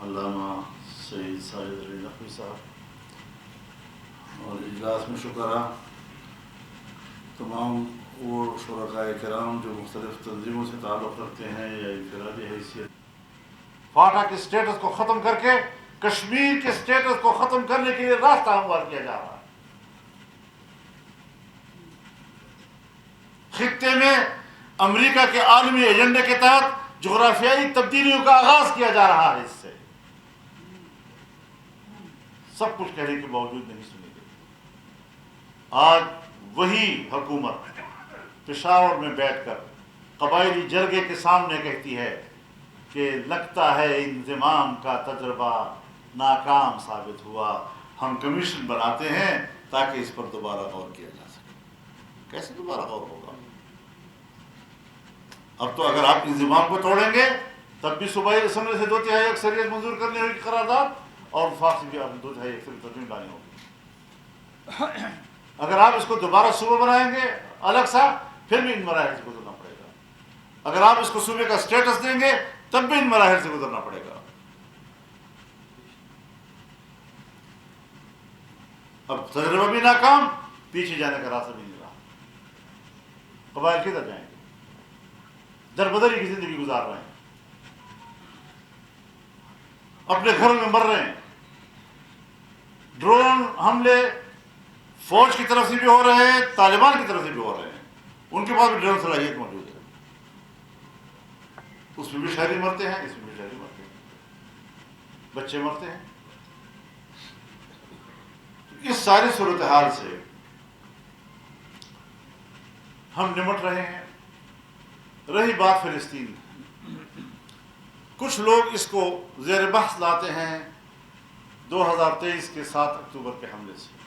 علامہ سید ساجد علی نقوی صاحب، اور اجلاس میں شکرا تمام وہ شرکائے کرام جو مختلف تنظیموں سے تعلق رکھتے ہیں یا انفرادی حیثیت۔ فاٹا کے اسٹیٹس کو ختم کر کے کشمیر کے اسٹیٹس کو ختم کرنے کے لیے راستہ ہموار کیا جا رہا ہے۔ خطے میں امریکہ کے عالمی ایجنڈے کے تحت جغرافیائی تبدیلیوں کا آغاز کیا جا رہا ہے۔ اس سے سب کچھ کہنے کے باوجود نہیں سنی گئی۔ آج وہی حکومت پشاور میں بیٹھ کر قبائلی جرگے کے سامنے کہتی ہے کہ لگتا ہے انضمام کا تجربہ ناکام ثابت ہوا، ہم کمیشن بناتے ہیں تاکہ اس پر دوبارہ غور کیا جا سکے۔ کیسے دوبارہ غور ہوگا؟ اب تو اگر آپ انضمام کو توڑیں گے تب بھی صوبائی اسمبلی سے 2/3 اکثریت منظور کرنی ہوگی قرارداد، اور وفاق سے بھی آپ 2/3 اکثریت ترمیم لانی ہوگی۔ اگر آپ اس کو دوبارہ صوبہ بنائیں گے الگ سا، پھر بھی ان مراحل سے گزرنا پڑے گا۔ اگر آپ اس کو صوبے کا اسٹیٹس دیں گے تب بھی ان مراحل سے گزرنا پڑے گا۔ اب تجربہ بھی ناکام، پیچھے جانے کا راستہ بھی نہیں رہا۔ قبائل کدھر جائیں گے؟ در بدر کی زندگی گزار رہے ہیں، اپنے گھروں میں مر رہے ہیں۔ ڈرون حملے فوج کی طرف سے بھی ہو رہے ہیں، طالبان کی طرف سے بھی ہو رہے ہیں، ان کے پاس بھی ڈرون صلاحیت موجود ہے۔ اس میں بھی شہری مرتے ہیں، اس میں بھی شہری مرتے ہیں، بچے مرتے ہیں۔ اس ساری صورتحال سے ہم نمٹ رہے ہیں۔ رہی بات فلسطین، کچھ لوگ اس کو زیر بحث لاتے ہیں 2023 کے 7 اکتوبر کے حملے سے۔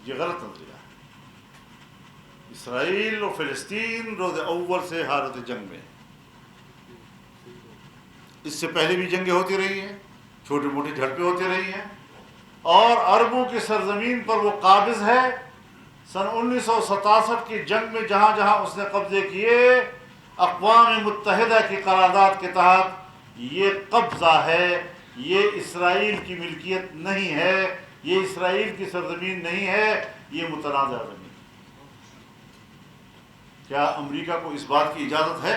یہ غلط نظریہ ہے۔ اسرائیل اور فلسطین روز اول سے حالت جنگ میں، اس سے پہلے بھی جنگیں ہوتی رہی ہیں، چھوٹی موٹی جھڑپیں ہوتی رہی ہیں، اور عربوں کی سرزمین پر وہ قابض ہے۔ سن 1967 کی جنگ میں جہاں جہاں اس نے قبضے کیے، اقوام متحدہ کی قرارداد کے تحت یہ قبضہ ہے، یہ اسرائیل کی ملکیت نہیں ہے، یہ اسرائیل کی سرزمین نہیں ہے، یہ متنازع زمین۔ کیا امریکہ کو اس بات کی اجازت ہے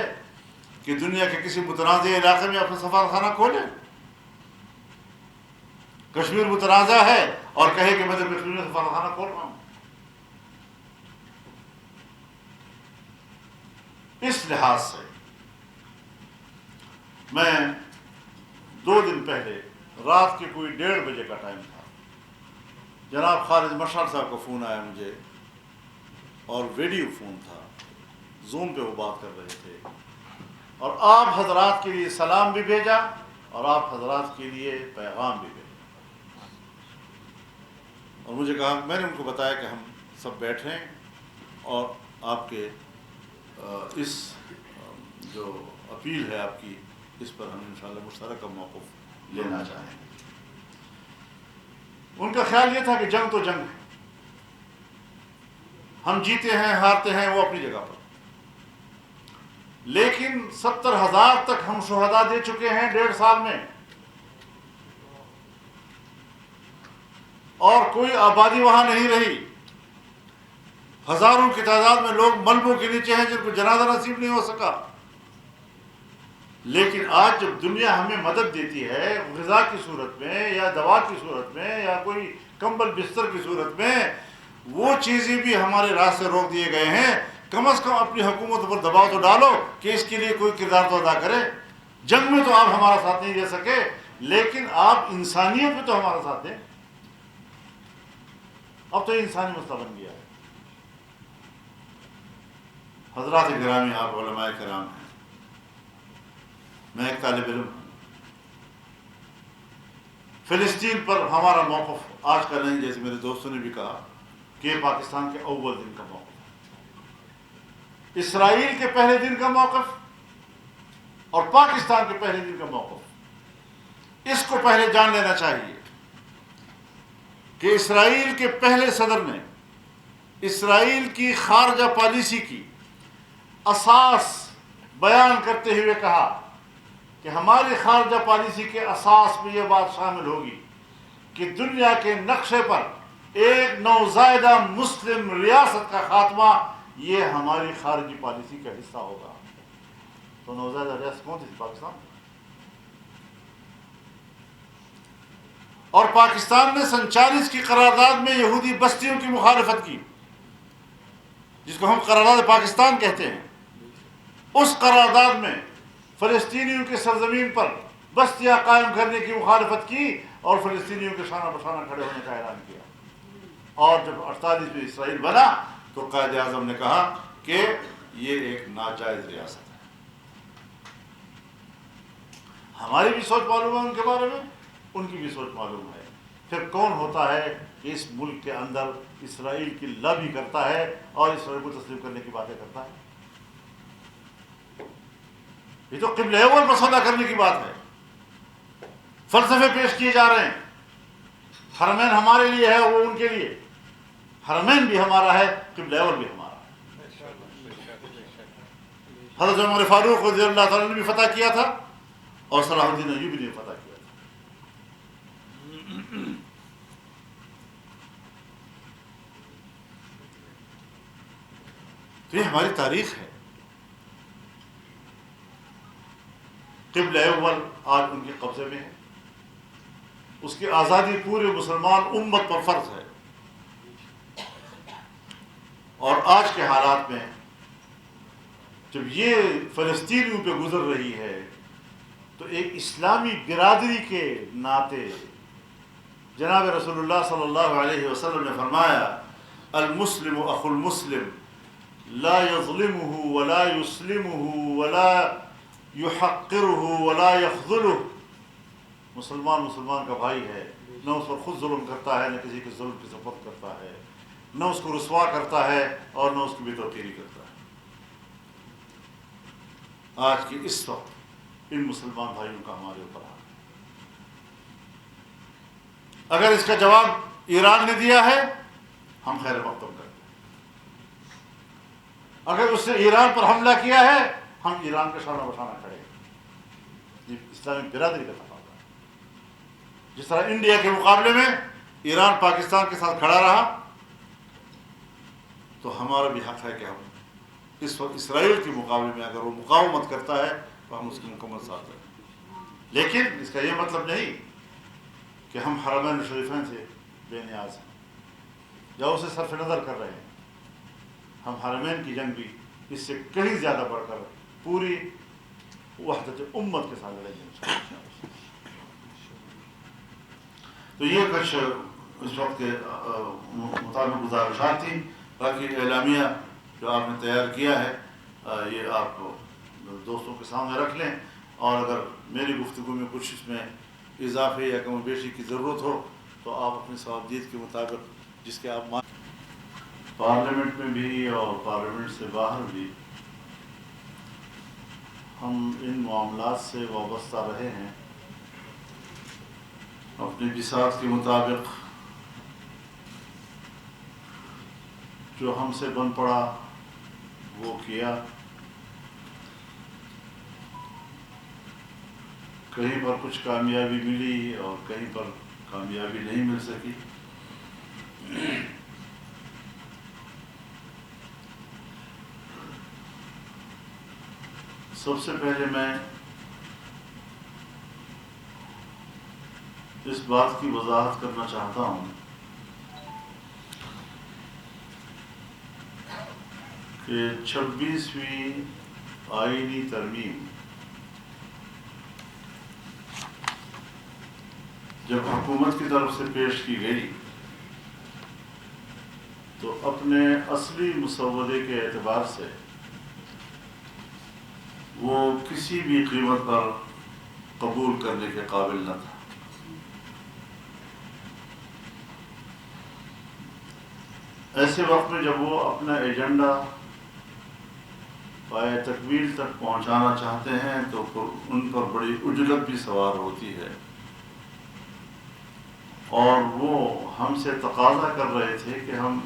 کہ دنیا کے کسی متنازع علاقے میں اپنا سفارتخانہ کھولے؟ کشمیر متنازع ہے اور کہے کہ میں تو کشمیر میں سفارتخانہ کھول رہا ہوں؟ اس لحاظ سے میں 2 دن پہلے رات کے کوئی 1:30 بجے کا ٹائم تھا، جناب خالد مشعل صاحب کا فون آیا مجھے، اور ویڈیو فون تھا، زوم پہ وہ بات کر رہے تھے، اور آپ حضرات کے لیے سلام بھی بھیجا اور آپ حضرات کے لیے پیغام بھی بھیجا، اور مجھے کہا، میں نے ان کو بتایا کہ ہم سب بیٹھے ہیں اور آپ کے اس جو اپیل ہے آپ کی، اس پر ہم انشاءاللہ مشترکہ موقف لینا چاہیں گے۔ ان کا خیال یہ تھا کہ جنگ تو جنگ ہے، ہم جیتے ہیں ہارتے ہیں وہ اپنی جگہ پر، لیکن 70,000 تک ہم شہداء دے چکے ہیں 1.5 سال میں، اور کوئی آبادی وہاں نہیں رہی۔ ہزاروں کی تعداد میں لوگ ملبوں کے نیچے ہیں جن کو جنازہ نصیب نہیں ہو سکا۔ لیکن آج جب دنیا ہمیں مدد دیتی ہے غذا کی صورت میں یا دوا کی صورت میں یا کوئی کمبل بستر کی صورت میں، وہ چیزیں بھی ہمارے راستے روک دیے گئے ہیں۔ کم از کم اپنی حکومت پر دباؤ تو ڈالو کہ اس کے لیے کوئی کردار تو ادا کرے۔ جنگ میں تو آپ ہمارا ساتھ نہیں دے سکے، لیکن آپ انسانیت میں تو ہمارا ساتھ دیں۔ اب تو یہ انسانی مسئلہ بن گیا ہے۔ حضرات گرامی، آپ علماء کرام ہیں، میں ایک طالب علم ہوں۔ فلسطین پر ہمارا موقف آج کا نہیں، جیسے میرے دوستوں نے بھی کہا کہ یہ پاکستان کے اول دن کا موقف ہے، اسرائیل کے پہلے دن کا موقف اور پاکستان کے پہلے دن کا موقف۔ اس کو پہلے جان لینا چاہیے کہ اسرائیل کے پہلے صدر نے اسرائیل کی خارجہ پالیسی کی اساس بیان کرتے ہوئے کہا کہ ہماری خارجہ پالیسی کے اساس میں یہ بات شامل ہوگی کہ دنیا کے نقشے پر ایک نوزائیدہ مسلم ریاست کا خاتمہ یہ ہماری خارجی پالیسی کا حصہ ہوگا. تو نوزائیدہ ریاست کون تھی؟ پاکستان. اور پاکستان نے 47 کی قرارداد میں یہودی بستیوں کی مخالفت کی، جس کو ہم قرارداد پاکستان کہتے ہیں. اس قرارداد میں فلسطینیوں کی سرزمین پر بستیاں قائم کرنے کی مخالفت کی اور فلسطینیوں کے شانہ بشانہ کھڑے ہونے کا اعلان کیا. اور جب 48 میں اسرائیل بنا تو قائد اعظم نے کہا کہ یہ ایک ناجائز ریاست ہے. ہماری بھی سوچ معلوم ہے ان کے بارے میں، ان کی بھی سوچ معلوم ہے. پھر کون ہوتا ہے کہ اس ملک کے اندر اسرائیل کی لابی کرتا ہے اور اسرائیل کو تسلیم کرنے کی باتیں کرتا ہے؟ یہ تو قبلہ اول مسودہ کرنے کی بات ہے. فلسفے پیش کیے جا رہے ہیں. حرمین ہمارے لیے ہے، وہ ان کے لیے. حرمین بھی ہمارا ہے، قبلہ اول بھی ہمارا ہے. حضرت عمر فاروق رضی اللہ تعالیٰ نے بھی فتح کیا تھا اور صلاح الدین ایوبی نے فتح کیا تھا. تو یہ ہماری تاریخ ہے. قبلہ اول آج ان کے قبضے میں ہے. اس کی آزادی پورے مسلمان امت پر فرض ہے. اور آج کے حالات میں جب یہ فلسطینیوں پہ گزر رہی ہے تو ایک اسلامی برادری کے ناطے جناب رسول اللہ صلی اللہ علیہ وسلم نے فرمایا المسلم اخو المسلم لا يظلمه ولا يسلمه ولا يحقره ولا يخذله. مسلمان مسلمان کا بھائی ہے، نہ اس پر خود ظلم کرتا ہے، نہ کسی کے ظلم کی ضبط کرتا ہے، نہ اس کو رسوا کرتا ہے اور نہ اس کی بے توقیری کرتا ہے. آج کے اس وقت ان مسلمان بھائیوں کا ہمارے اوپر حق ہے. اگر اس کا جواب ایران نے دیا ہے ہم خیر مقدم کرتے ہیں. اگر اس نے ایران پر حملہ کیا ہے ہم ایران کے شانہ بشانہ کھڑے ہیں. یہ اسلامی برادری کا تقاضا ہے. جس طرح انڈیا کے مقابلے میں ایران پاکستان کے ساتھ کھڑا رہا تو ہمارا بھی حق ہے کہ ہم اس وقت اسرائیل کے مقابلے میں اگر وہ مقاومت کرتا ہے تو ہم اس کی مکمل ساتھ دیں. لیکن اس کا یہ مطلب نہیں کہ ہم حرمین شریفین سے بے نیاز ہیں یا اسے صرف نظر کر رہے ہیں. ہم حرمین کی جنگ بھی اس سے کہیں زیادہ بڑھ کر پوری وحدت امت کے ساتھ لڑیں گے. تو یہ کچھ اس وقت کے مطابق گزارشات تھیں. باقی اعلامیہ جو آپ نے تیار کیا ہے یہ آپ دوستوں کے سامنے رکھ لیں، اور اگر میری گفتگو میں کچھ اس میں اضافے یا کم و بیشی کی ضرورت ہو تو آپ اپنی صوابدید کے مطابق جس کے آپ پارلیمنٹ میں بھی اور پارلیمنٹ سے باہر بھی ہم ان معاملات سے وابستہ رہے ہیں. اپنی بساط کے مطابق جو ہم سے بن پڑا وہ کیا. کہیں پر کچھ کامیابی ملی اور کہیں پر کامیابی نہیں مل سکی. سب سے پہلے میں اس بات کی وضاحت کرنا چاہتا ہوں کہ 26ویں آئینی ترمیم جب حکومت کی طرف سے پیش کی گئی تو اپنے اصلی مسودے کے اعتبار سے وہ کسی بھی قیمت پر قبول کرنے کے قابل نہ تھا. ایسے وقت میں جب وہ اپنا ایجنڈا پائے تکمیل تک پہنچانا چاہتے ہیں تو ان پر بڑی عجلت بھی سوار ہوتی ہے، اور وہ ہم سے تقاضا کر رہے تھے کہ ہم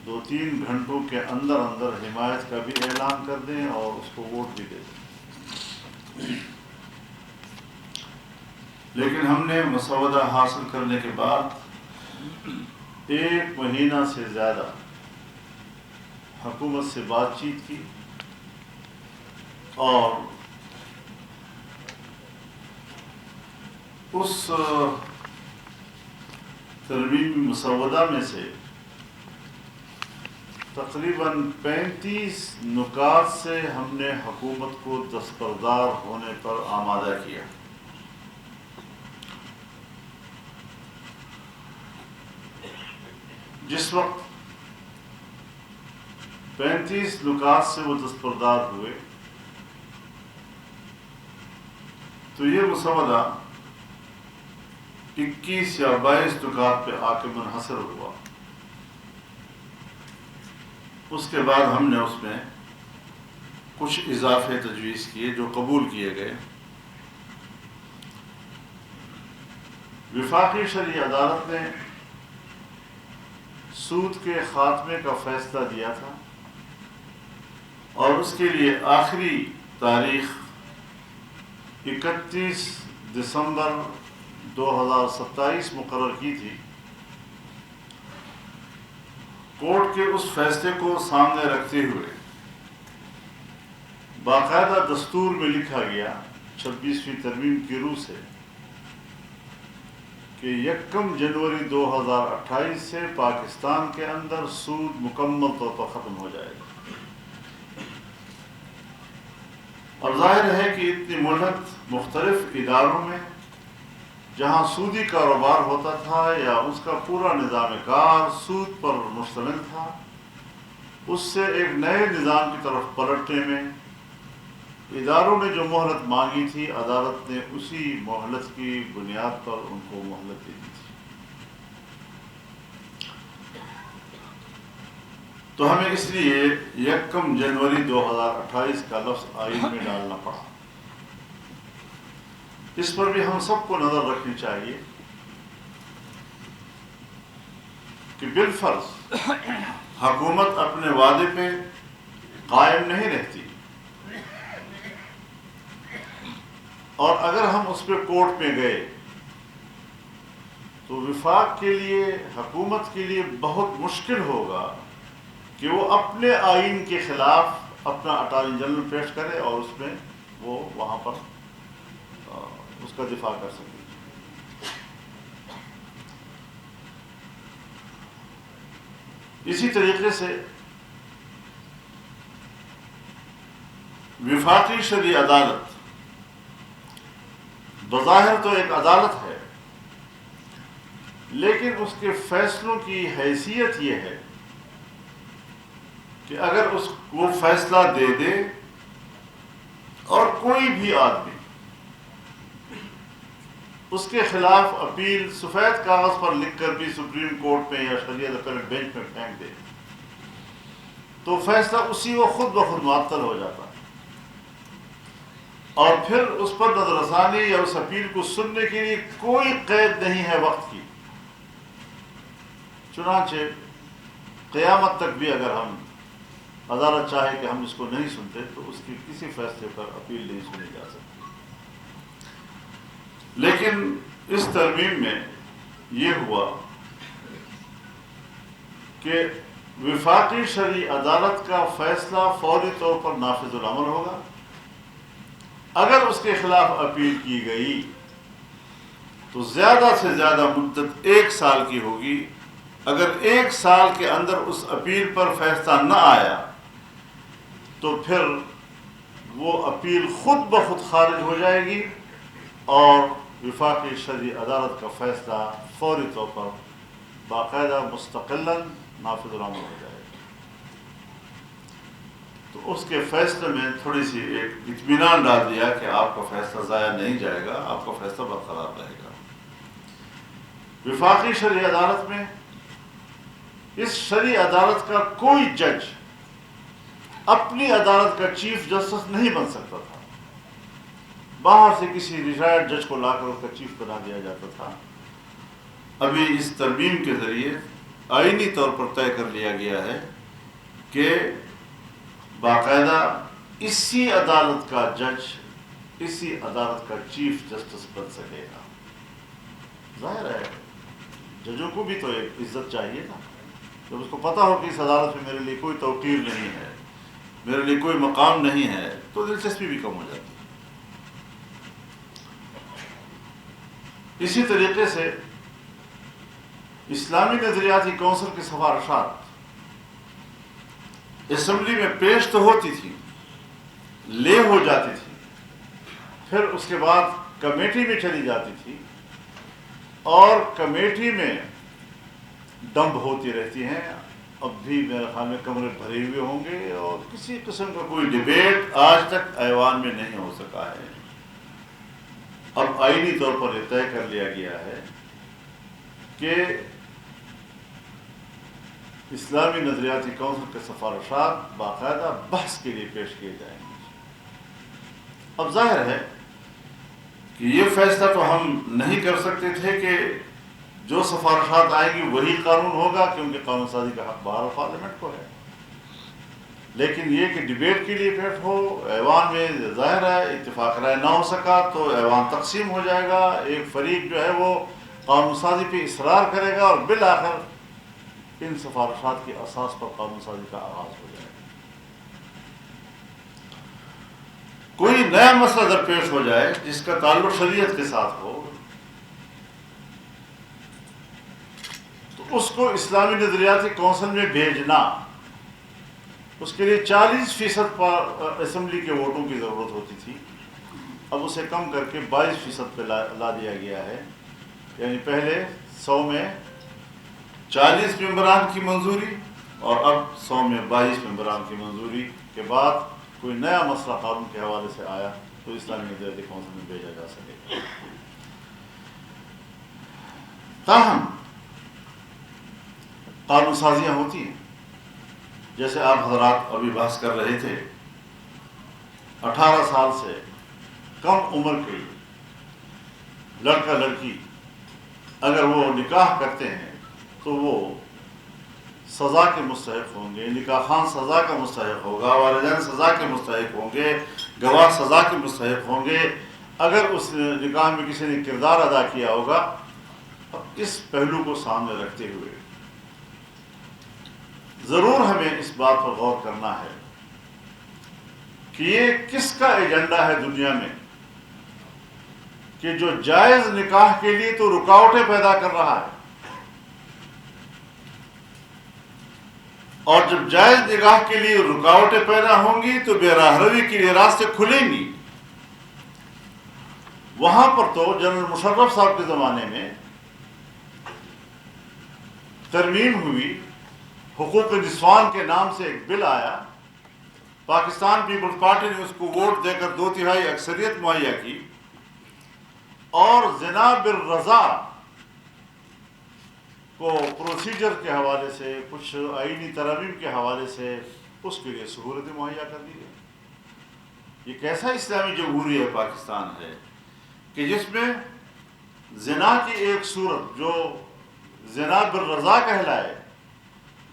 2-3 گھنٹوں کے اندر حمایت کا بھی اعلان کر دیں اور اس کو ووٹ بھی دے دیں. لیکن ہم نے مسودہ حاصل کرنے کے بعد 1 مہینہ سے زیادہ حکومت سے بات چیت کی اور اس ترمیمی مسودہ میں سے تقریباً 35 نکات سے ہم نے حکومت کو دستبردار ہونے پر آمادہ کیا۔ جس وقت 35 نکات سے وہ دستبردار ہوئے تو یہ مسودہ 21 یا 22 نکات پہ آ کے منحصر ہوا۔ اس کے بعد ہم نے اس میں کچھ اضافے تجویز کیے جو قبول کیے گئے۔ وفاقی شرعی عدالت نے سود کے خاتمے کا فیصلہ دیا تھا اور اس کے لیے آخری تاریخ 31 دسمبر 2027 مقرر کی تھی۔ کورٹ کے اس فیصلے کو سامنے رکھتے ہوئے باقاعدہ دستور میں لکھا گیا 26ویں ترمیم کی روح سے کہ 1 جنوری 2028 سے پاکستان کے اندر سود مکمل طور پر ختم ہو جائے گا۔ اور ظاہر ہے کہ اتنی مہلت مختلف اداروں میں جہاں سودی کاروبار ہوتا تھا یا اس کا پورا نظام کار سود پر مشتمل تھا، اس سے ایک نئے نظام کی طرف پلٹنے میں اداروں نے جو مہلت مانگی تھی، عدالت نے اسی مہلت کی بنیاد پر ان کو مہلت دے دی تھی۔ تو ہمیں اس لیے 1 جنوری 2028 کا لفظ آئین میں ڈالنا پڑا۔ اس پر بھی ہم سب کو نظر رکھنی چاہیے کہ بالفرض حکومت اپنے وعدے پہ قائم نہیں رہتی، اور اگر ہم اس پہ کورٹ میں گئے تو وفاق کے لیے، حکومت کے لیے بہت مشکل ہوگا کہ وہ اپنے آئین کے خلاف اپنا اٹارنی جنرل پیش کرے اور اس میں وہ وہاں پر اس کا دفاع کر سکے۔ اسی طریقے سے وفاقی شرعی عدالت بظاہر تو ایک عدالت ہے، لیکن اس کے فیصلوں کی حیثیت یہ ہے کہ اگر وہ فیصلہ دے دے اور کوئی بھی آدمی اس کے خلاف اپیل سفید کاغذ پر لکھ کر بھی سپریم کورٹ میں یا شریعت اپیلٹ بینچ میں پھینک دے تو فیصلہ اسی وہ خود بخود معطل ہو جاتا ہے، اور پھر اس پر نظر ثانی یا اس اپیل کو سننے کے لیے کوئی قید نہیں ہے وقت کی۔ چنانچہ قیامت تک بھی اگر ہم عدالت چاہے کہ ہم اس کو نہیں سنتے تو اس کی کسی فیصلے پر اپیل نہیں سنی جا سکتی۔ لیکن اس ترمیم میں یہ ہوا کہ وفاقی شرعی عدالت کا فیصلہ فوری طور پر نافذ العمل ہوگا۔ اگر اس کے خلاف اپیل کی گئی تو زیادہ سے زیادہ مدت 1 سال کی ہوگی۔ اگر 1 سال کے اندر اس اپیل پر فیصلہ نہ آیا تو پھر وہ اپیل خود بخود خارج ہو جائے گی اور وفاقی شرعی عدالت کا فیصلہ فوری طور پر باقاعدہ مستقلاً نافذ العمل ہو جائے گا۔ تو اس کے فیصلے میں تھوڑی سی ایک اطمینان ڈال دیا کہ آپ کا فیصلہ ضائع نہیں جائے گا، آپ کا فیصلہ برقرار رہے گا۔ وفاقی شرعی عدالت میں اس شرعی عدالت کا کوئی جج اپنی عدالت کا چیف جسٹس نہیں بن سکتا تھا، باہر سے کسی ریٹائرڈ جج کو لا کر اس کا چیف بنا دیا جاتا تھا۔ ابھی اس ترمیم کے ذریعے آئینی طور پر طے کر لیا گیا ہے کہ باقاعدہ اسی عدالت کا جج اسی عدالت کا چیف جسٹس بن سکے گا۔ ظاہر ہے ججوں کو بھی تو ایک عزت چاہیے نا. جب اس کو پتہ ہو کہ اس عدالت میں میرے لیے کوئی توقیر نہیں ہے, میرے لیے کوئی مقام نہیں ہے, تو دلچسپی بھی کم ہو جاتی ہے. اسی طریقے سے اسلامی نظریاتی کونسل کی سفارشات اسمبلی میں پیش تو ہوتی تھی, لے ہو جاتی تھی, پھر اس کے بعد کمیٹی میں چلی جاتی تھی, اور کمیٹی میں ڈمپ ہوتی رہتی ہیں. اب بھی میرے خیال میں کمرے بھرے ہوئے ہوں گے, اور کسی قسم کا کوئی ڈبیٹ آج تک ایوان میں نہیں ہو سکا ہے. اب آئینی طور پر یہ طے کر لیا گیا ہے کہ اسلامی نظریاتی کونسل کے سفارشات باقاعدہ بحث کے لیے پیش کیے جائیں گے. اب ظاہر ہے کہ یہ فیصلہ تو ہم نہیں کر سکتے تھے کہ جو سفارشات آئیں گی وہی قانون ہوگا, کیونکہ قانون سازی کا حق بہر پارلیمنٹ کو ہے. لیکن یہ کہ ڈبیٹ کے لیے پیش ہو ایوان میں, ظاہر ہے اتفاق رائے نہ ہو سکا تو ایوان تقسیم ہو جائے گا. ایک فریق جو ہے وہ قانون سازی پہ اصرار کرے گا, اور بالآخر ان سفارشات کی اساس پر قانون سازی کا آغاز ہو جائے گا. کوئی نیا مسئلہ درپیش ہو جائے جس کا تعلق شریعت کے ساتھ ہو, تو اس کو اسلامی نظریاتی کونسل میں بھیجنا, اس کے لیے 40% پر اسمبلی کے ووٹوں کی ضرورت ہوتی تھی. اب اسے کم کر کے 22% پہ لا دیا گیا ہے. یعنی پہلے 100 میں 40 ممبران کی منظوری, اور اب 100 میں 22 ممبران کی منظوری کے بعد کوئی نیا مسئلہ قانون کے حوالے سے آیا تو اسلامی نظریاتی کونسل میں بھیجا جا سکے گا. تاہم قانون سازیاں ہوتی ہیں, جیسے آپ حضرات ابھی بحث کر رہے تھے, 18 سال سے کم عمر کے لڑکا لڑکی اگر وہ نکاح کرتے ہیں تو وہ سزا کے مستحق ہوں گے, نکاح خان سزا کا مستحق ہوگا, والدین سزا کے مستحق ہوں گے, گواہ سزا کے مستحق ہوں گے اگر اس نکاح میں کسی نے کردار ادا کیا ہوگا. اب اس پہلو کو سامنے رکھتے ہوئے ضرور ہمیں اس بات پر غور کرنا ہے کہ یہ کس کا ایجنڈا ہے دنیا میں کہ جو جائز نکاح کے لیے تو رکاوٹیں پیدا کر رہا ہے, اور جب جائز نکاح کے لیے رکاوٹیں پیدا ہوں گی تو بے راہ روی کے لیے راستے کھلیں گی. وہاں پر تو جنرل مشرف صاحب کے زمانے میں ترمیم ہوئی, حقوق نسوان کے نام سے ایک بل آیا, پاکستان پیپلز پارٹی نے اس کو ووٹ دے کر 2/3 اکثریت مہیا کی, اور زنا بالرضا کو پروسیجر کے حوالے سے, کچھ آئینی ترامیم کے حوالے سے اس کے لیے سہولتیں مہیا کر دی گئی. یہ کیسا اسلامی جمہوریہ پاکستان ہے کہ جس میں زنا کی ایک صورت جو زنا بالرضا کہلائے,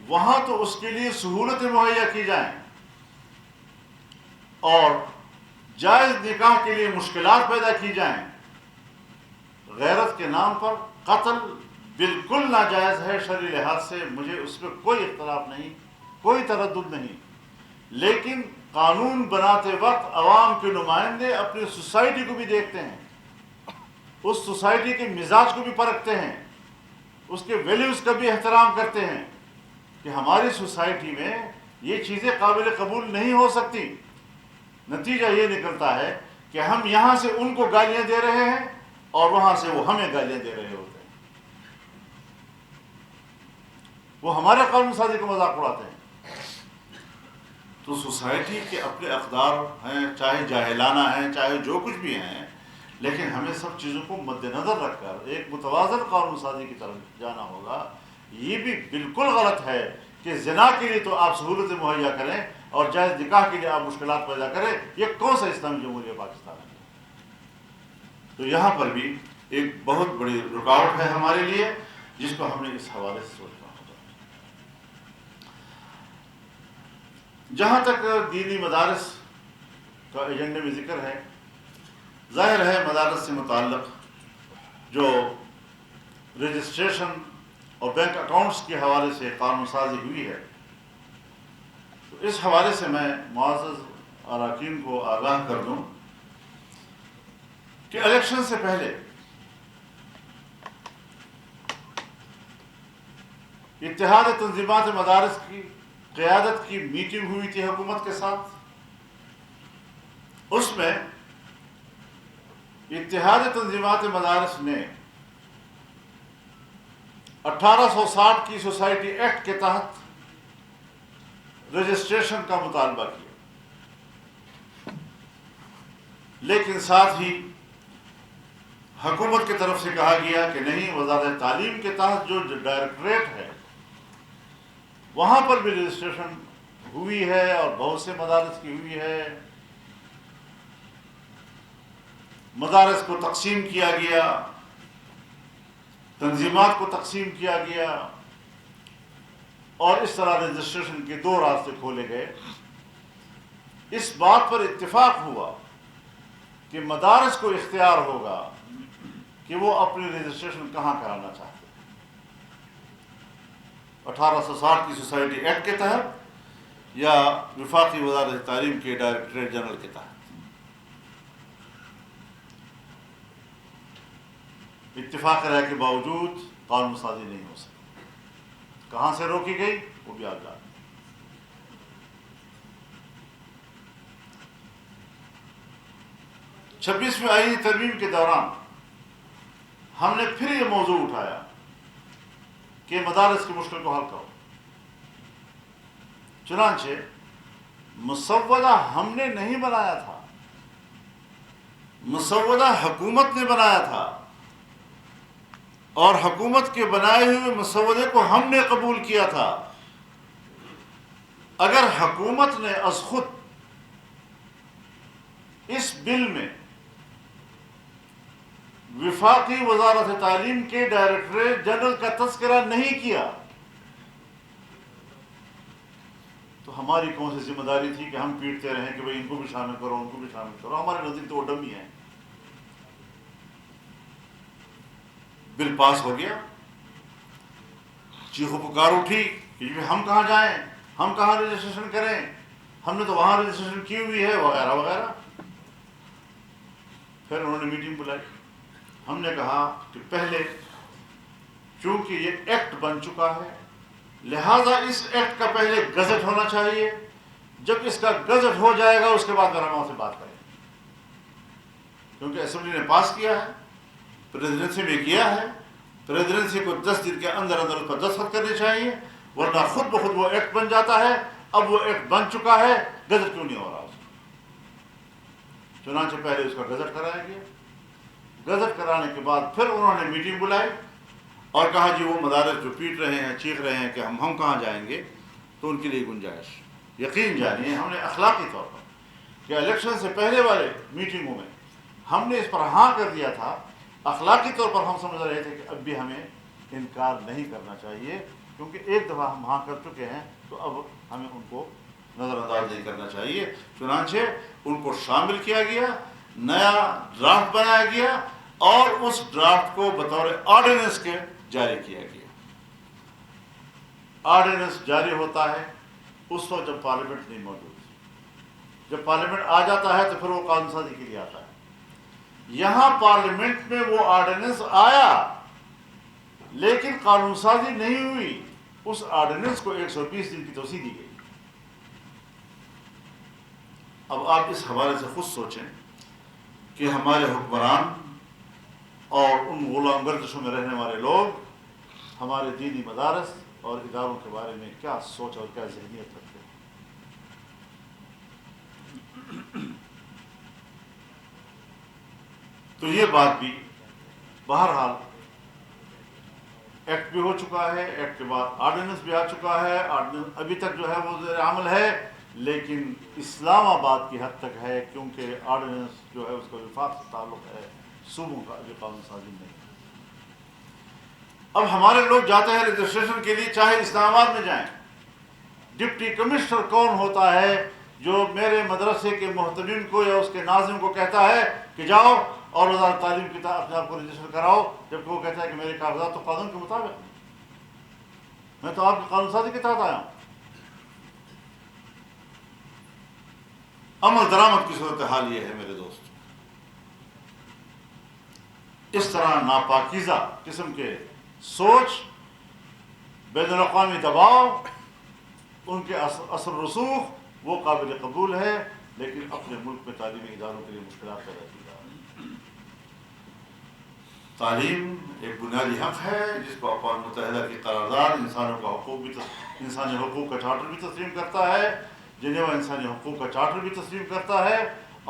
وہاں تو اس کے لیے سہولتیں مہیا کی جائیں, اور جائز نکاح کے لیے مشکلات پیدا کی جائیں. غیرت کے نام پر قتل بالکل ناجائز ہے شرعی لحاظ سے, مجھے اس میں کوئی اختلاف نہیں, کوئی تردد نہیں. لیکن قانون بناتے وقت عوام کے نمائندے اپنی سوسائٹی کو بھی دیکھتے ہیں, اس سوسائٹی کے مزاج کو بھی پرکھتے ہیں, اس کے ویلیوز کا بھی احترام کرتے ہیں کہ ہماری سوسائٹی میں یہ چیزیں قابل قبول نہیں ہو سکتی. نتیجہ یہ نکلتا ہے کہ ہم یہاں سے ان کو گالیاں دے رہے ہیں اور وہاں سے وہ ہمیں گالیاں دے رہے ہوتے ہیں. وہ ہمارے قانون سازی کا مذاق اڑاتے ہیں. تو سوسائٹی کے اپنے اقدار ہیں, چاہے جاہلانہ ہیں, چاہے جو کچھ بھی ہیں, لیکن ہمیں سب چیزوں کو مد نظر رکھ کر ایک متوازن قانون سازی کی طرف جانا ہوگا. یہ بھی بالکل غلط ہے کہ زنا کے لیے تو آپ سہولتیں مہیا کریں اور جائز نکاح کے لیے آپ مشکلات پیدا کریں. یہ کون سا اسلامی جمہوریہ پاکستان ہے؟ تو یہاں پر بھی ایک بہت بڑی رکاوٹ ہے ہمارے لیے, جس کو ہم نے اس حوالے سے سوچنا ہوگا. جہاں تک دینی مدارس کا ایجنڈے میں ذکر ہے, ظاہر ہے مدارس سے متعلق جو رجسٹریشن اور بینک اکاؤنٹس کے حوالے سے قانون سازی ہوئی ہے، تو اس حوالے سے میں معزز اراکین کو آگاہ کر دوں کہ الیکشن سے پہلے اتحاد تنظیمات مدارس کی قیادت کی میٹنگ ہوئی تھی حکومت کے ساتھ. اس میں اتحاد تنظیمات مدارس نے 1860 کی سوسائٹی ایکٹ کے تحت رجسٹریشن کا مطالبہ کیا، لیکن ساتھ ہی حکومت کی طرف سے کہا گیا کہ نہیں، وزارت تعلیم کے تحت جو ڈائریکٹریٹ ہے وہاں پر بھی رجسٹریشن ہوئی ہے اور بہت سے مدارس کی ہوئی ہے. مدارس کو تقسیم کیا گیا، تنظیمات کو تقسیم کیا گیا، اور اس طرح رجسٹریشن کے 2 راستے کھولے گئے. اس بات پر اتفاق ہوا کہ مدارس کو اختیار ہوگا کہ وہ اپنی رجسٹریشن کہاں کرانا چاہتے ہیں، 1860 کی سوسائٹی ایکٹ کے تحت یا وفاقی وزارت تعلیم کے ڈائریکٹریٹ جنرل کے تحت. اتفاق رائے کے باوجود قانون سازی نہیں ہو سکی. کہاں سے روکی گئی وہ بھی آپ جانتے ہیں. 26ویں آئینی ترمیم کے دوران ہم نے پھر یہ موضوع اٹھایا کہ مدارس کی مشکل کو حل کرو. چنانچہ مسودہ ہم نے نہیں بنایا تھا، مسودہ حکومت نے بنایا تھا، اور حکومت کے بنائے ہوئے مسودے کو ہم نے قبول کیا تھا. اگر حکومت نے از خود اس بل میں وفاقی وزارت تعلیم کے ڈائریکٹریٹ جنرل کا تذکرہ نہیں کیا تو ہماری کون سی ذمہ داری تھی کہ ہم پیٹتے رہیں کہ بھئی ان کو بھی شامل کرو، ان کو بھی شامل کرو. ہمارے نزدیک تو وہ ڈمی ہیں. بل پاس ہو گیا، چیخو پکار اٹھی کہ ہم کہاں جائیں، ہم کہاں رجسٹریشن کریں، ہم نے تو وہاں رجسٹریشن کی ہوئی ہے، وغیرہ وغیرہ. پھر انہوں نے میٹنگ بلائی. ہم نے کہا کہ پہلے چونکہ یہ ایکٹ بن چکا ہے لہذا اس ایکٹ کا پہلے گزٹ ہونا چاہیے. جب اس کا گزٹ ہو جائے گا اس کے بعد ہم وہاں سے بات کریں گے، کیونکہ اسمبلی نے پاس کیا ہے، پریزیڈنسی میں کیا ہے. پریزیڈنسی کو 10 دن کے اندر اندر اس پر دستخط کرنے چاہیے، ورنہ خود بخود وہ ایکٹ بن جاتا ہے. اب وہ ایکٹ بن چکا ہے، گزٹ کیوں نہیں ہو رہا؟ چنانچہ پہلے اس کا گزٹ کرایا گیا. گزٹ کرانے کے بعد پھر انہوں نے میٹنگ بلائی اور کہا جی وہ مدارس جو پیٹ رہے ہیں، چیخ رہے ہیں کہ ہم کہاں جائیں گے، تو ان کے لیے گنجائش. یقین جانیے ہم نے اخلاقی طور پر کہ الیکشن سے پہلے والے میٹنگوں میں ہم نے اس پر ہاں کر دیا تھا. اخلاقی طور پر ہم سمجھ رہے تھے کہ اب بھی ہمیں انکار نہیں کرنا چاہیے، کیونکہ ایک دفعہ ہم ہاں کر چکے ہیں تو اب ہمیں ان کو نظر انداز نہیں کرنا چاہیے. چنانچہ ان کو شامل کیا گیا، نیا ڈرافٹ بنایا گیا اور اس ڈرافٹ کو بطور آرڈیننس کے جاری کیا گیا. آرڈیننس جاری ہوتا ہے اس وقت جب پارلیمنٹ نہیں موجود. جب پارلیمنٹ آ جاتا ہے تو پھر وہ قانون سازی کے لیے آتا ہے. یہاں پارلیمنٹ میں وہ آرڈیننس آیا لیکن قانون سازی نہیں ہوئی. اس آرڈیننس کو 120 دن کی توسیع دی گئی. اب آپ اس حوالے سے خود سوچیں کہ ہمارے حکمران اور ان غلام گردشوں میں رہنے والے لوگ ہمارے دینی مدارس اور اداروں کے بارے میں کیا سوچ اور کیا ذہنیت رکھتے ہیں. تو یہ بات بھی بہرحال ایکٹ بھی ہو چکا ہے، ایکٹ کے بعد آرڈیننس بھی آ چکا ہے. آرڈیننس ابھی تک جو ہے وہ زیر عمل ہے لیکن اسلام آباد کی حد تک ہے، کیونکہ آرڈیننس جو ہے اس کا وفاق سے تعلق ہے، صوبوں کا ابھی قانون سازی نہیں. اب ہمارے لوگ جاتے ہیں رجسٹریشن کے لیے، چاہے اسلام آباد میں جائیں. ڈپٹی کمشنر کون ہوتا ہے جو میرے مدرسے کے محتمم کو یا اس کے ناظم کو کہتا ہے کہ جاؤ اور وزارت تعلیم کی اپنے آپ کو رجسٹر کراؤ، جبکہ وہ کہتا ہے کہ میرے کاغذات تو قانون کے مطابق ہیں، میں تو آپ کی قانون سازی کے تحت آیا ہوں۔ عمل درآمد کی صورتحال یہ ہے میرے دوست۔ اس طرح ناپاکیزہ قسم کے سوچ، بین الاقوامی دباؤ، ان کے اثر رسوخ وہ قابل قبول ہے، لیکن اپنے ملک میں تعلیمی اداروں کے لیے مشکلات پیدا کی جا رہی ہیں۔ تعلیم ایک بنیادی حق ہے جس کو اقوام متحدہ کی قرارداد انسانی حقوق کا چارٹر بھی تسلیم کرتا ہے، جنیوا انسانی حقوق کا چارٹر بھی تسلیم کرتا ہے،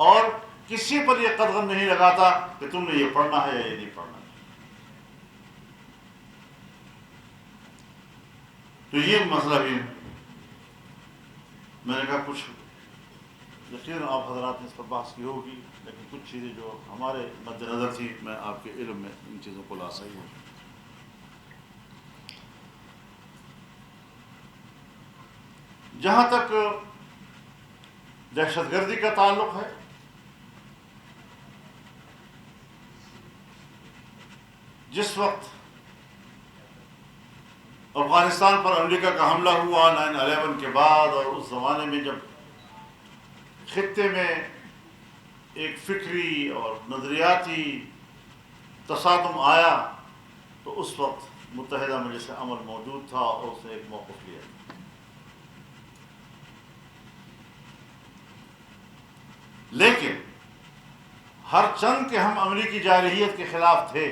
اور کسی پر یہ قدغن نہیں لگاتا کہ تم نے یہ پڑھنا ہے یا یہ نہیں پڑھنا ہے۔ تو یہ مسئلہ بھی میں نے کہا کچھ یقیناً آپ حضرات نے اس پر بحث کی ہوگی، لیکن کچھ چیزیں جو ہمارے مد نظر تھی میں آپ کے علم میں ان چیزوں کو لا سکتا ہوں۔ جہاں تک دہشت گردی کا تعلق ہے، جس وقت افغانستان پر امریکہ کا حملہ ہوا 9/11 کے بعد، اور اس زمانے میں جب خطے میں ایک فکری اور نظریاتی تصادم آیا، تو اس وقت متحدہ مجلس عمل موجود تھا اور اس نے ایک موقف لیا۔ لیکن ہر چند کہ ہم امریکی جارحیت کے خلاف تھے،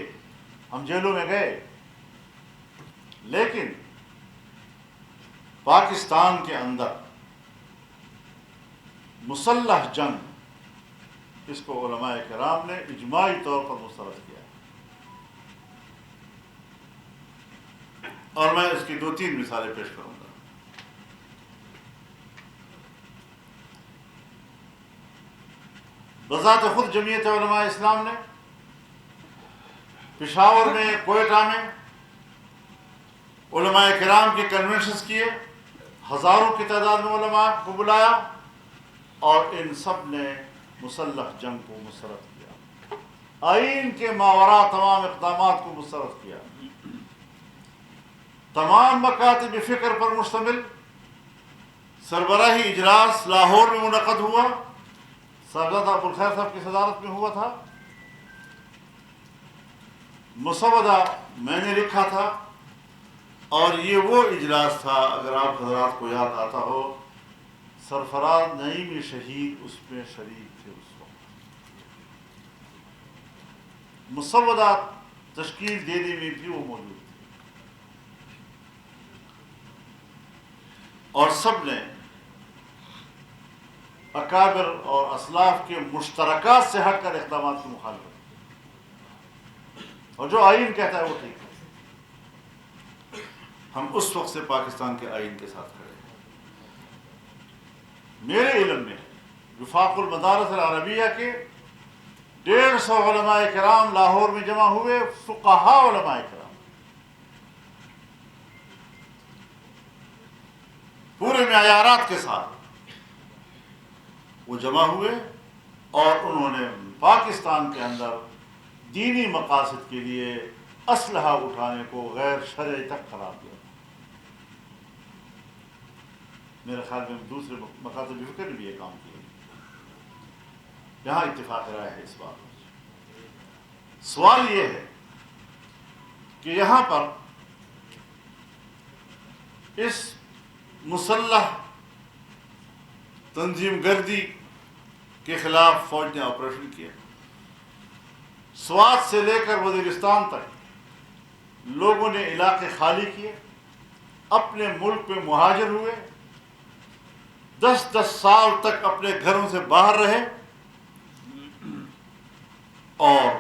ہم جیلوں میں گئے، لیکن پاکستان کے اندر مسلح جنگ، اس کو علماء کرام نے اجماعی طور پر مسترد کیا، اور میں اس کی 2-3 مثالیں پیش کروں گا۔ بذات خود جمعیت علماء اسلام نے پشاور میں، کوئٹہ میں علماء کرام کے کنونشنز کیے، ہزاروں کی تعداد میں علماء کو بلایا، اور ان سب نے مسلح جنگ کو مسترد کیا، آئین کے ماوراء تمام اقدامات کو مسترد کیا۔ تمام مکاتب فکر پر مشتمل سربراہی اجلاس لاہور میں منعقد ہوا، صاحبزادہ ابوالخیر صاحب کی صدارت میں ہوا تھا، مسودہ میں نے لکھا تھا، اور یہ وہ اجلاس تھا، اگر آپ حضرات کو یاد آتا ہو، سرفراز نعیمی شہید اس میں شریک تھے۔ اس وقت مسودہ تشکیل دینے میں بھی وہ موجود تھے، اور سب نے اکابر اور اسلاف کے مشترکات سے ہٹ کر اقدامات کی مخالفت کی، اور جو آئین کہتا ہے وہ ٹھیک ہے۔ ہم اس وقت سے پاکستان کے آئین کے ساتھ کھڑے ہیں۔ میرے علم میں وفاق المدارس العربیہ کے 150 علماء کرام لاہور میں جمع ہوئے، فقہاء علماء کرام پورے معیارات کے ساتھ وہ جمع ہوئے، اور انہوں نے پاکستان کے اندر دینی مقاصد کے لیے اسلحہ اٹھانے کو غیر شرعی تک قرار دیا۔ میرے خیال میں دوسرے مکاتب فکر نے بھی یہ کام کیا، یہاں اتفاق رائے ہے اس بات پر۔ سوال یہ ہے کہ یہاں پر اس مسلح تنظیم گردی کے خلاف فوج نے آپریشن کیا، سوات سے لے کر وزیرستان تک لوگوں نے علاقے خالی کیے، اپنے ملک پہ مہاجر ہوئے، 10 سال تک اپنے گھروں سے باہر رہے، اور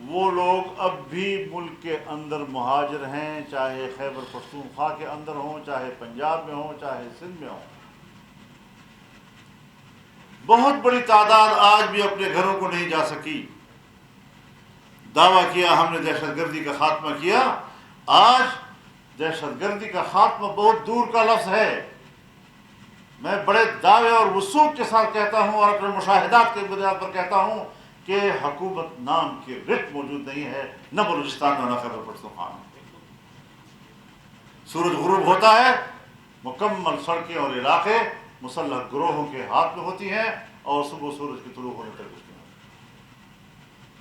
وہ لوگ اب بھی ملک کے اندر مہاجر ہیں، چاہے خیبر پختونخوا کے اندر ہوں، چاہے پنجاب میں ہوں، چاہے سندھ میں ہوں۔ بہت بڑی تعداد آج بھی اپنے گھروں کو نہیں جا سکی۔ دعویٰ کیا ہم نے دہشت گردی کا خاتمہ کیا، آج دہشت گردی کا خاتمہ بہت دور کا لفظ ہے۔ میں بڑے دعوے اور وثوق کے ساتھ کہتا ہوں، اور اپنے مشاہدات کی بنیاد پر کہتا ہوں کہ حکومت نام کی رت موجود نہیں ہے، نہ بلوچستان میں نہ خیبر پختونخوا میں۔ سورج غروب ہوتا ہے، مکمل سڑکیں اور علاقے مسلح گروہوں کے ہاتھ میں ہوتی ہیں، اور صبح سورج کے طلوع ہونے تک ہوتی ہیں،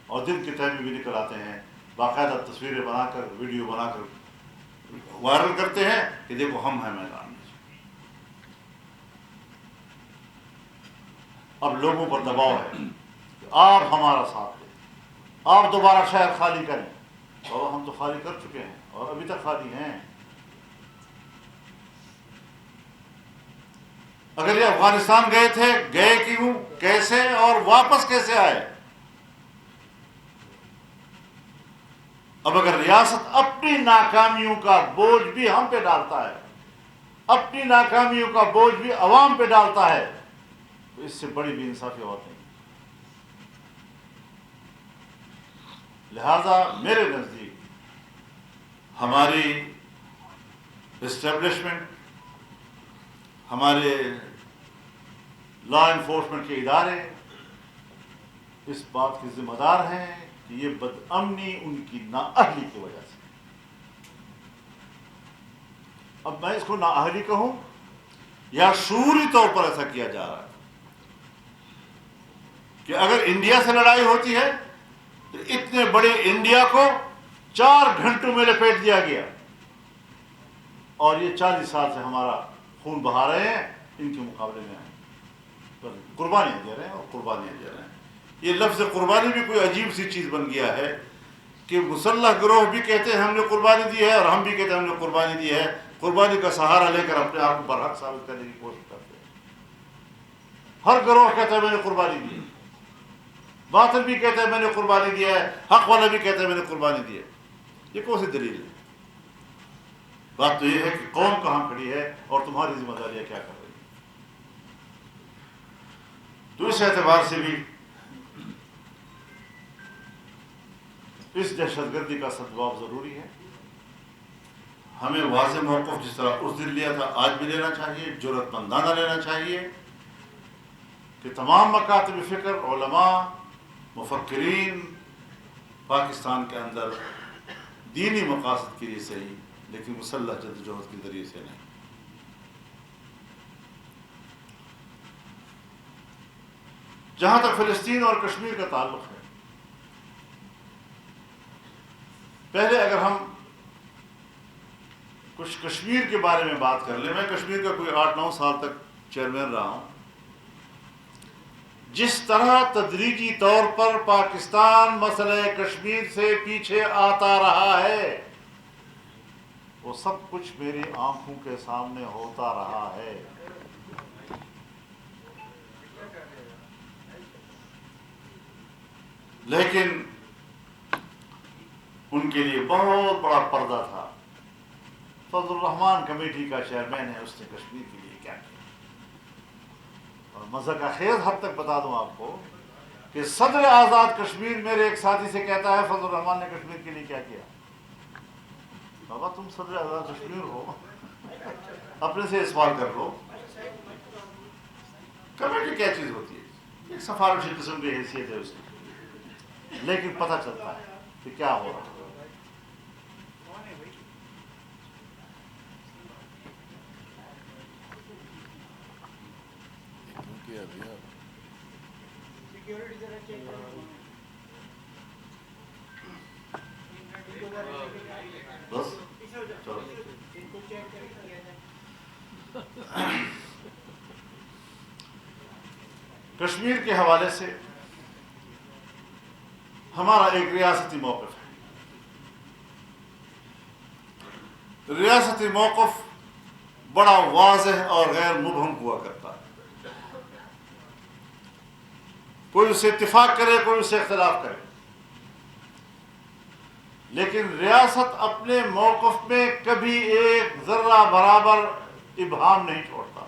اور دن کے ٹائم بھی نکل آتے ہیں، باقاعدہ تصویریں بنا کر ویڈیو بنا کر وائرل کرتے ہیں کہ دیکھو ہم ہیں میدان میں۔ اب لوگوں پر دباؤ ہے کہ آپ ہمارا ساتھ دیں، آپ دوبارہ شہر خالی کریں، اور ہم تو خالی کر چکے ہیں اور ابھی تک خالی ہیں۔ اگر یہ افغانستان گئے تھے، گئے کیوں، کیسے اور واپس کیسے آئے؟ اب اگر ریاست اپنی ناکامیوں کا بوجھ بھی ہم پہ ڈالتا ہے، اپنی ناکامیوں کا بوجھ بھی عوام پہ ڈالتا ہے، تو اس سے بڑی بے انصافی اور نہیں۔ لہذا میرے نزدیک ہماری اسٹیبلشمنٹ، ہمارے لا انفورسمنٹ کے ادارے اس بات کے ذمہ دار ہیں کہ یہ بدامنی ان کی نااہلی کی وجہ سے، اب میں اس کو نااہلی کہوں یا شعوری طور پر ایسا کیا جا رہا ہے کہ اگر انڈیا سے لڑائی ہوتی ہے تو اتنے بڑے انڈیا کو 4 گھنٹوں میں لپیٹ دیا گیا، اور یہ 40 سال سے ہمارا خون بہا رہے ہیں، ان کے مقابلے میں قربانیاں دے رہے ہیں اور قربانیاں دے رہے ہیں۔ یہ لفظ قربانی بھی کوئی عجیب سی چیز بن گیا ہے کہ مسلح گروہ بھی کہتے ہیں ہم نے قربانی دی ہے، اور ہم بھی کہتے ہیں ہم نے قربانی دی ہے، قربانی کا سہارا لے کر اپنے آپ کو برحق ثابت کرنے کی کوشش کرتے ہیں۔ ہر گروہ کہتا ہے میں نے قربانی دی ہے، باطل بھی کہتا ہے میں نے قربانی دیا ہے، حق والا بھی کہتا ہے میں نے قربانی دی ہے۔ یہ کون سی دلیل ہے؟ بات تو یہ ہے کہ قوم کہاں کھڑی ہے اور تمہاری ذمہ داریاں کیا کر رہی ہے۔ تو اس اعتبار سے بھی اس دہشت گردی کا سدباب ضروری ہے۔ ہمیں واضح موقف جس طرح اس دن لیا تھا آج بھی لینا چاہیے، جرأت مندانہ لینا چاہیے کہ تمام مکاتب فکر، علماء، مفکرین پاکستان کے اندر دینی مقاصد کے لیے صحیح لیکن مسلح جدوجہد کے ذریعے سے نہیں۔ جہاں تک فلسطین اور کشمیر کا تعلق ہے، پہلے اگر ہم کچھ کشمیر کے بارے میں بات کر لیں، میں کشمیر کا کوئی 8-9 سال تک چیئرمین رہا ہوں۔ جس طرح تدریجی طور پر پاکستان مسئلہ کشمیر سے پیچھے آتا رہا ہے، وہ سب کچھ میری آنکھوں کے سامنے ہوتا رہا ہے۔ لیکن ان کے لیے بہت بڑا پردہ تھا۔ فضل الرحمان کمیٹی کا چیئرمین ہے، اس نے کشمیر کے لیے کیا کیا، اور مزہ کا خیز حد تک بتا دوں آپ کو کہ صدر آزاد کشمیر میرے ایک ساتھی سے کہتا ہے فضل الرحمان نے کشمیر کے لیے کیا کیا۔ بابا تم صدر آزاد کشمیر ہو، اپنے سے سوال کر لو، کمیٹی کیا چیز ہوتی ہے؟ ایک سفارشی قسم کی حیثیت ہے اس کی، لیکن پتہ چلتا ہے کہ کیا ہو رہا ہے۔ بس چلو، کشمیر کے حوالے سے ہمارا ایک ریاستی موقف ہے۔ ریاستی موقف بڑا واضح اور غیر مبہم ہوا کرتا ہے، کوئی اس سے اتفاق کرے کوئی اس سے اختلاف کرے، لیکن ریاست اپنے موقف میں کبھی ایک ذرہ برابر ابہام نہیں چھوڑتا،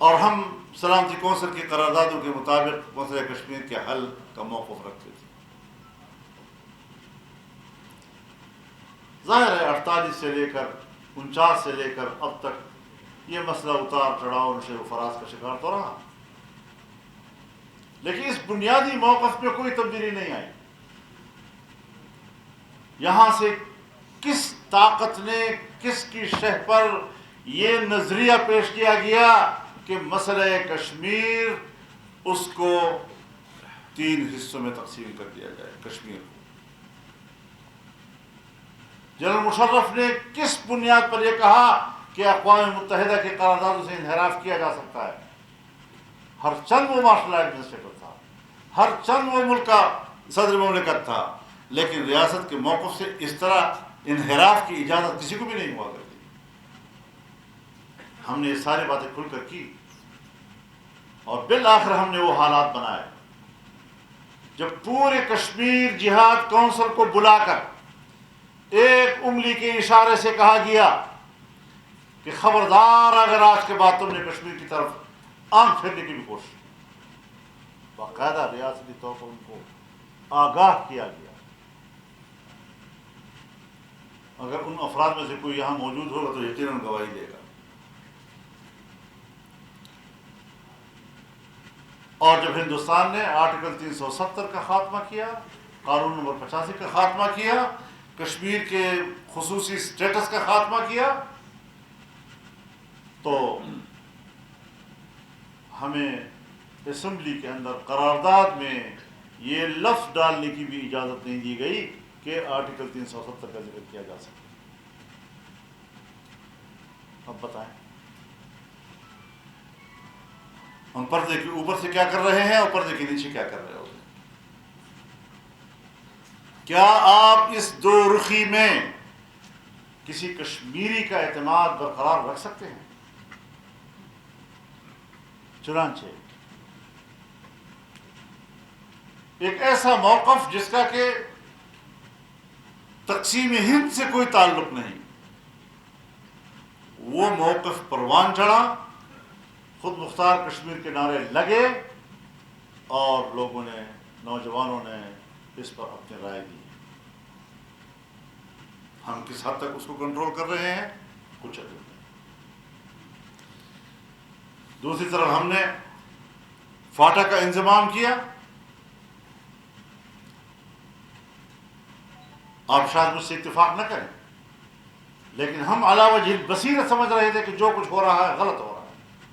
اور ہم سلامتی کونسل کی قراردادوں کے مطابق مسئلہ کشمیر کے حل کا موقف رکھتے تھے۔ ظاہر ہے 48 سے لے کر 49 سے لے کر اب تک یہ مسئلہ اتار چڑھاؤ نشو و فراز کا شکار تو رہا، لیکن اس بنیادی موقف میں کوئی تبدیلی نہیں آئی. یہاں سے کس طاقت نے کس کی شہ پر یہ نظریہ پیش کیا گیا کہ مسئلہ کشمیر اس کو 3 حصوں میں تقسیم کر دیا جائے. کشمیر کو جنرل مشرف نے کس بنیاد پر یہ کہا کہ اقوام متحدہ کے قراردادوں سے انحراف کیا جا سکتا ہے؟ ہر چند وہ مارشل ایڈمنسٹریٹر تھا، ہر چند وہ ملک کا صدر مملکت تھا، لیکن ریاست کے موقف سے اس طرح انحراف کی اجازت کسی کو بھی نہیں ہوا کرتی. ہم نے یہ ساری باتیں کھل کر کی اور بالآخر ہم نے وہ حالات بنائے جب پورے کشمیر جہاد کونسل کو بلا کر ایک انگلی کے اشارے سے کہا گیا کہ خبردار اگر آج کے بعد تم نے کشمیر کی طرف آنکھ پھیرنے کی بھی کوشش کی. باقاعدہ ریاستی طور پر ان کو آگاہ کیا گیا. اگر ان افراد میں سے کوئی یہاں موجود ہوگا تو یقیناً گواہی دے گا. اور جب ہندوستان نے آرٹیکل 370 کا خاتمہ کیا، قانون نمبر 85 کا خاتمہ کیا، کشمیر کے خصوصی سٹیٹس کا خاتمہ کیا، تو ہمیں اسمبلی کے اندر قرارداد میں یہ لفظ ڈالنے کی بھی اجازت نہیں دی گئی کہ آرٹیکل 370 کا ذکر کیا جا سکے. اب بتائیں ہم پردے کے اوپر سے کیا کر رہے ہیں اور پردے کے نیچے کیا کر رہے ہوتے ہیں؟ کیا آپ اس دو رخی میں کسی کشمیری کا اعتماد برقرار رکھ سکتے ہیں؟ چنانچہ ایک ایسا موقف جس کا کہ تقسیم ہند سے کوئی تعلق نہیں، وہ موقف پروان چڑھا، خود مختار کشمیر کے نعرے لگے اور لوگوں نے، نوجوانوں نے اس پر اپنی رائے دی. ہم کس حد تک اس کو کنٹرول کر رہے ہیں کچھ ادھر نہیں. دوسری طرف ہم نے فاٹا کا انضمام کیا. آپ شاید مجھ سے اتفاق نہ کریں لیکن ہم علی وجہ البصیرت سمجھ رہے تھے کہ جو کچھ ہو رہا ہے غلط ہو